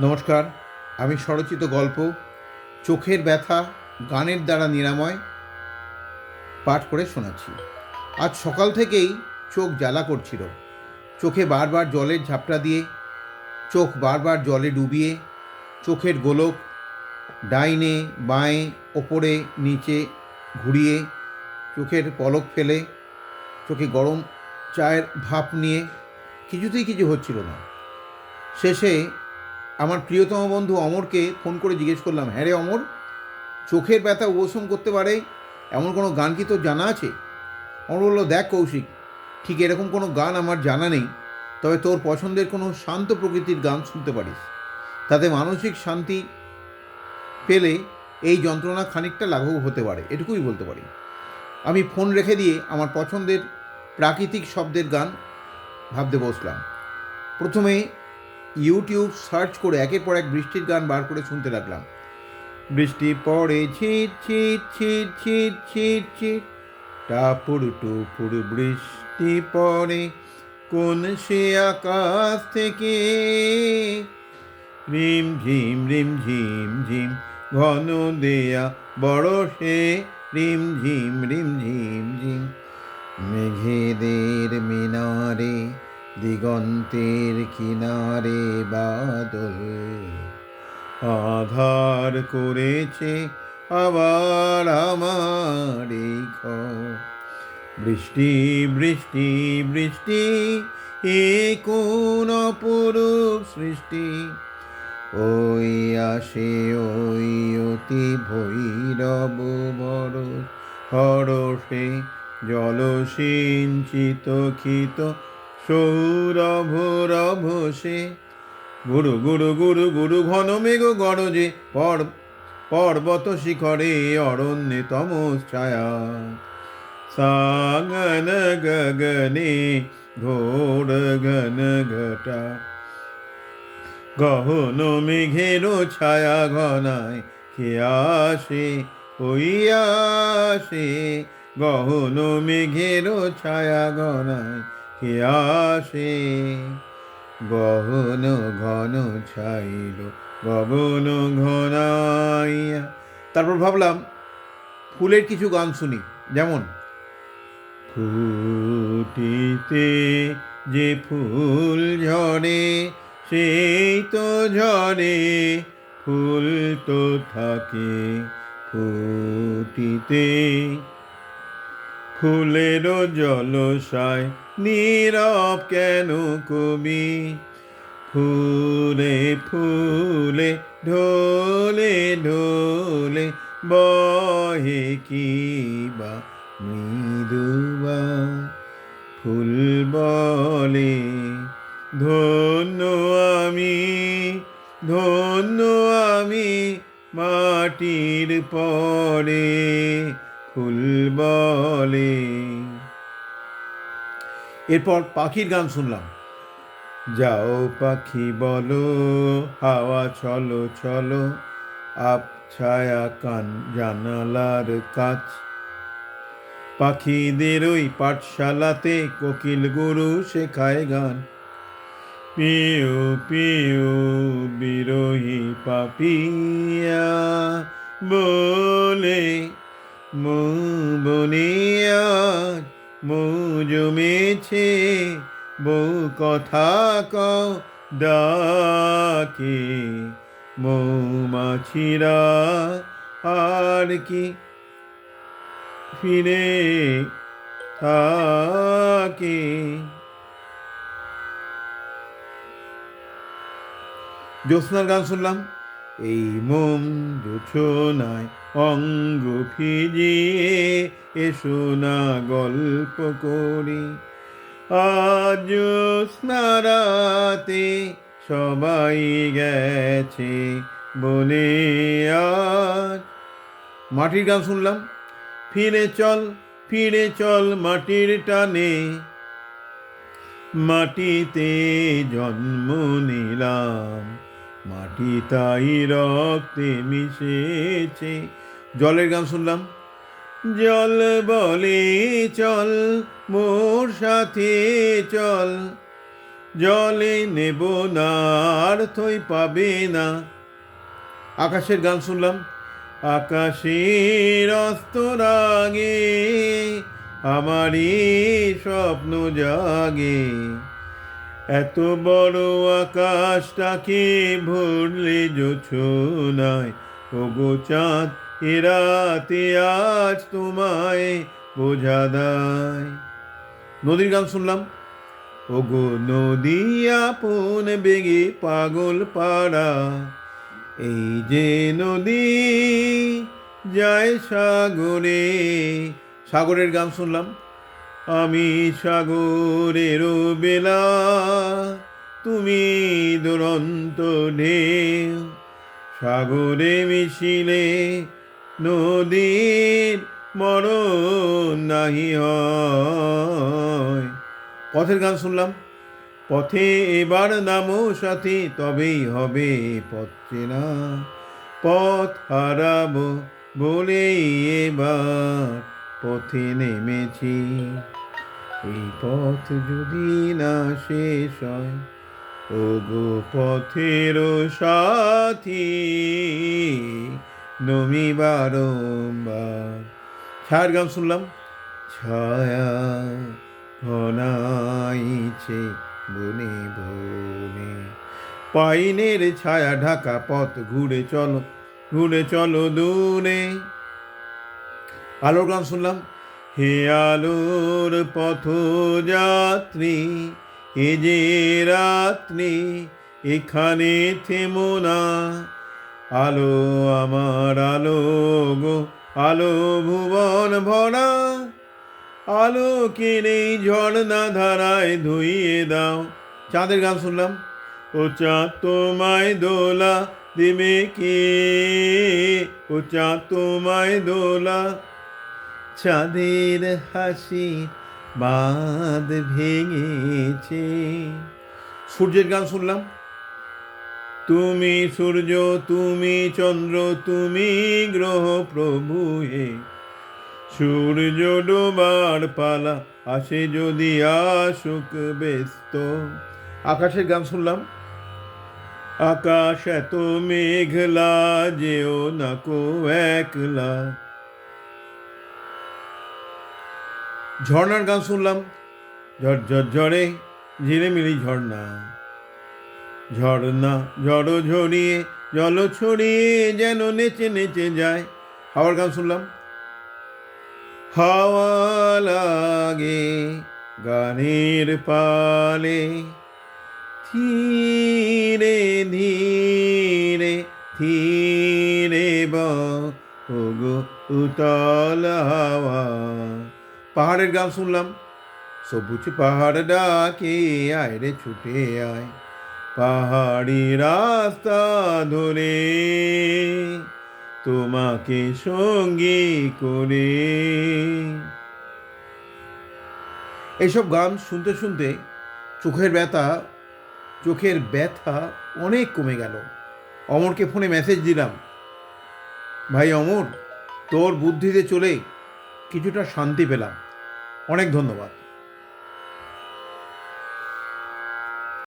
নমস্কার, আমি স্বরচিত গল্প চোখের ব্যথা গানের দ্বারা নিরাময় পাঠ করে শোনাচ্ছি। আজ সকাল থেকেই চোখ জ্বালা করছিল। চোখে বারবার জলের ঝাপটা দিয়ে, চোখ বারবার জলে ডুবিয়ে, চোখের গোলক ডাইনে বাঁয়ে ওপরে নিচে ঘুরিয়ে, চোখের পলক ফেলে, চোখে গরম চায়ের ভাপ নিয়ে কিছুতেই কিছু হচ্ছিল না। শেষে আমার প্রিয়তম বন্ধু অমরকে ফোন করে জিজ্ঞেস করলাম, হ্যাঁ রে অমর, চোখের ব্যথা উপশম করতে পারে এমন কোনো গান কি তোর জানা আছে? অমর বলল, দেখ কৌশিক, ঠিক এরকম কোনো গান আমার জানা নেই, তবে তোর পছন্দের কোনো শান্ত প্রকৃতির গান শুনতে পারিস। তাতে মানসিক শান্তি পেলে এই যন্ত্রণা খানিকটা লাঘব হতে পারে, এটুকুই বলতে পারি। আমি ফোন রেখে দিয়ে আমার পছন্দের প্রাকৃতিক শব্দের গান ভাবতে বসলাম। প্রথমে ইউটিউব সার্চ করে একের পর এক বৃষ্টির গান বার করে শুনতে লাগলাম। বৃষ্টি পড়ে ছিট ছিট ছিট ছিট ছিট ছিট, টাপুর টুপুর বৃষ্টি পড়ে কোন সে আকাশ থেকে, রিম ঝিম রিম ঝিম ঝিম ঘন দেয়া বড়শে, রিম ঝিম ঝিম মেঘেদের মিনারে, দিগন্তের কিনারে বাদল আধার করেছে আবার আমার এই ঘর। বৃষ্টি বৃষ্টি বৃষ্টি, এ কোন অপরূপ সৃষ্টি, ওই আসে ওই অতি ভৈরব বরস হরষে, জলসিঞ্চিত খিত সৌরভ রভসে, গুরু গুরু গুরু গুরু ঘন মেঘ গরজে পর্বত শিখরে অরণ্যে তমস ছায়া, সাগন গগনে ঘোর ঘন ঘটা, গহন মেঘের ছায়া ঘনায় কে আসে ওই আসে, গহন মেঘের ছায়া ঘনায় কে আসে, গহন ঘন ছাইল গগন ঘনাইয়া। তারপর ভাবলাম ফুলের কিছু গান শুনি, যেমন ফুটিতে যে ফুল ঝরে সেই তো ঝরে, ফুল তো থাকে ফুটিতে, ফুলেরও জলসায় নীরব কেন কবি, ফুলে ফুলে ঢোলে ঢোলে বহে কি বা মৃদুবা, ফুল বলে ধন্য আমি, ধন্য আমি মাটির পরে, ফুল বলে। এরপর পাখির গান শুনলাম। যাও পাখি বলো, হাওয়া চলো চলো, আপ ছায়া কান জানালার কাছ, পাখিদের ওই পাঠশালাতে কোকিল গুরু শেখায় গান, পিউ পিউ বিরোহী পাপিয়া বলে, মৌ বনিয়া মৌ জমেছে, বউ কথা কও ডাকে, মৌমাছিরা আর কি ফিরে থাকে। জ্যোৎস্নার গান শুনলাম। এই মোম জোছনায় অঙ্গ ভিজিয়ে এসো না গল্প করি, আজ জ্যোৎস্না রাতে সবাই গেছে বলে আজ। মাটির গান শুনলাম। ফিরে চল মাটির টানে, মাটিতে জন্ম নিলাম, মাটি তাই রক্তে মিশেছে। জলের গান শুনলাম। জল বলে চল মোর সাথে চল, জলে নেব না আর থই পাবে না। আকাশের গান শুনলাম। আকাশের অস্তরাগে আমারই স্বপ্ন জাগে, এত বড় আকাশটাকে ভরলে জোছনায়, ওগো চাঁদ এ রাতে আজ তোমায় বোঝা দায়। নদীর গান শুনলাম। ওগো নদী আপন বেগে পাগল পাড়া, এই যে নদী যায় সাগরে। সাগরের গান শুনলাম। আমি সাগরের বেলা, তুমি দুরন্ত ঢেউ, সাগরে মিশিলে নদীর মরণ নাহি হয়। পথের গান শুনলাম। পথে এবার নামো সাথী, তবেই হবে পথ চেনা, পথ হারাবো বলেই এবার পথে নেমেছি। এই পথ যদি না শেষ হয়, ওগো পথের সাথী, নমি বারংবার। ছায়ার গান শুনলাম। ছায়া ঘনাইছে বনে বনে, পাইনের ছায়া ঢাকা পথ, ঘুরে চলো দূরে। আলোর গান শুনলাম। হে আলোর পথযাত্রী, এ যে রাত্রি, এখানে থেমো না। আলো আমার আলো গো, আলো ভুবন ভরা, আলোকের এই ঝর্ণা ধারায় ধুইয়ে দাও। চাঁদের গান শুনলাম। ও চাঁদ তোমায় দোলা দেবে কে, ও চাঁদ তোমায় দোলা, চাঁদের হাসি বাঁধ ভেঙেছে। সূর্যের গান শুনলাম। তুমি সূর্য, তুমি চন্দ্র, তুমি গ্রহ প্রভু হে, সূর্য ডোবার পালা, আসে যদি আসুক ব্যস্ত। আকাশের গান শুনলাম। আকাশ এত মেঘলা, যেও না কো একলা। ঝর্ণার গান শুনলাম। ঝড় ঝড় ঝড়ে ঝিলিমিলি ঝর্ণা, ঝর্ণা ঝড় ঝরিয়ে জল ছড়িয়ে যেন নেচে নেচে যায়। হাওয়ার গান শুনলাম। হাওয়া লাগে গানের পালে, ধীরে ধীরে ধীরে বগো উতল হাওয়া। পাহাড়ের গান শুনলাম। সবুজ পাহাড় ডাকে, আয় রে ছুটে আয়, পাহাড়ি রাস্তা ধরে তোমাকে সঙ্গী করে। এইসব গান শুনতে শুনতে চোখের ব্যথা অনেক কমে গেল। অমরকে ফোনে মেসেজ দিলাম, ভাই অমর, তোর বুদ্ধিতে চলে কিছুটা শান্তি পেলাম। অনেক ধন্যবাদ।